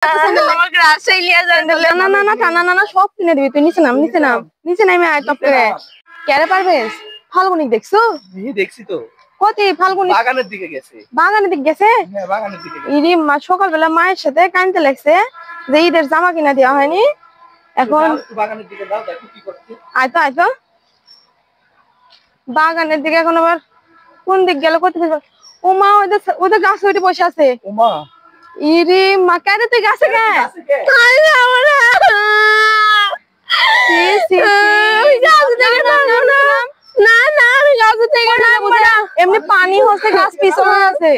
আমাকে রাজশাহী লিয়ে যান। না না না টানা না সব কিনে দিবি তুই। নিচে নাম নিচে নামে আয় টপ করে। কেরে পারবেস? ফাল্গুনি দেখছো? দেখছি তো। কতি ফাল্গুনি বাগানের দিকে গেছে। বাগানের দিকে গেছে? হ্যাঁ বাগানের দিকে গেছে। ইরি মা সকালবেলা মায়ের সাথে কাঁদতে লাগছে যে ঈদের জামা কিনা দেওয়া হয়নি। এখন বাগানের দিকে যাও দেখো কি করছে। আয় তো বাগানের দিকে এখন আবার কোন দিক গেল কত ও মা ওদের গাছে উঠে বসে আছে। ও মা ইরি মা কেন তুই গাছে কে? এমনি পানি হচ্ছে গাছ পিছনে আছে।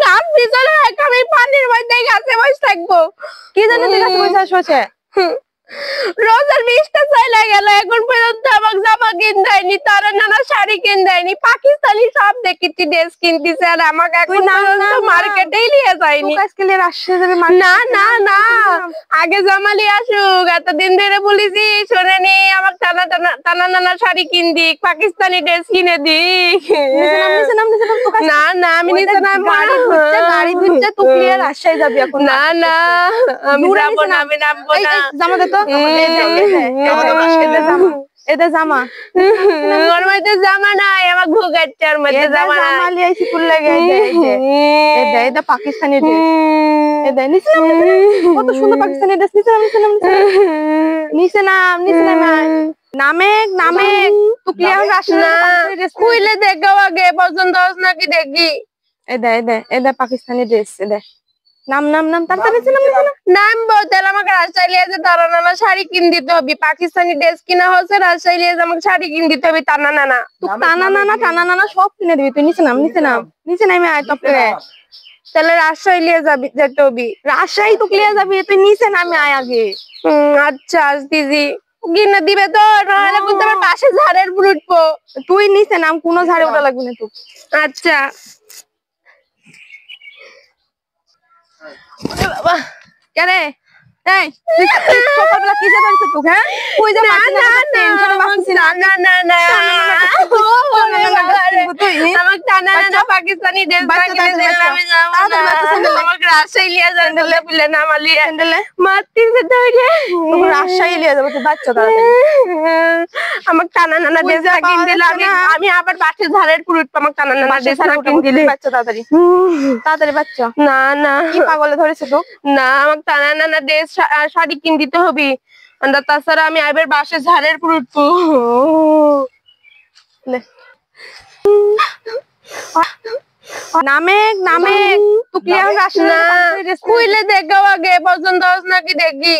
গাছ পিছনে আমি পানির মধ্যে গাছে বসে থাকবো। কি জানি তুই গাছে বসে আসছে? রোজার 20টা চলে গেল এখন পর্যন্ত আমাকে জামা কিন দেয়নি, তারা নানা শাড়ি কিন দেয়নি। পাকিস্তানি সব দেখেছি ড্রেস কিনতেছে আর আমাকে এখন মার্কেটেই নিয়ে যায়নি। না না না আগে জামালি আসুক, এতদিন ধরে বলেছি শোনেনি আমাকে টানা নানা শাড়ি কিন দিক, পাকিস্তানি ড্রেস কিনে দিক। না না আমি নিচে নামবো না। গাড়ি ধুচ্ছে তুই রাজশাহী যাবি এখন। না না আমি যাবো না, আমি নামবো না। জামা দে তো এদের জামা ওর মধ্যে জামা নাই, আমার ঘুগাচ্ছে ওর মধ্যে জামা নাই। লিয়েছি ফুল লাগে এটা পাকিস্তানি ড্রেস। কত সুন্দর পাকিস্তানি ড্রেস। নিচে নাম নামে তুই খুইলে দেখো আগে পছন্দ হস নাকি দেখি। এদা পাকিস্তানি ড্রেস নাম তাড়াতাড়ি নামবো তাহলে আমাকে রাজশাহী লিয়ে যে তারা নানা শাড়ি কিন দিতে হবে। পাকিস্তানি ড্রেস কিনা হচ্ছে, রাজশাহী লিয়ে আমাকে শাড়ি কিন দিতে হবে। টানা নানা সব কিনে দিবি তুই। নিচে নামে আয় টপ করে। তাহলে রাজশাহী লিয়ে যাবি যেতে হবে। রাজশাহী তুই লিয়ে যাবি তুই। নিচে নামে আয় আগে। আচ্ছা দিদি কিনে দিবে তো, নাহলে কিন্তু আমার পাশে ঝাড়ের উপর উঠবো। তুই নিচে নাম, কোনো ঝাড়ে ওটা লাগবে না তুই। আচ্ছা বাবা কেরে এই সকালবেলা কিসে ধরছে তুই? হ্যাঁ কই যা আমাকে টানা না পাকিস্তানি ড্রেস কিনে দিলে আমি যাবো না। আমাকে রাজশাহী লিয়ে যান বলে না আমার লিয়ে মারতিছে ধরে। রাজশাহী লিয়ে যাবো তুই। বাচ্চা তাড়াতাড়ি আমাকে টানা নানা ড্রেস কিনে দিলে আমি আবার পাশে ঝাড়ের উপর উঠবো। আমাকে টানা নানা ড্রেস কিনে দিলে বাচ্চা তাড়াতাড়ি বাচ্চা। না না কি পাগলে ধরেছে তো? না আমাকে টানা নানা ড্রেস শাড়ি কিনে দিতে হবে, তাছাড়া আমি আবার বাসে ঝাড়ের উপর উঠবো। নামে তুই খুইলে দেখো আগে পছন্দ হস নাকি দেখি।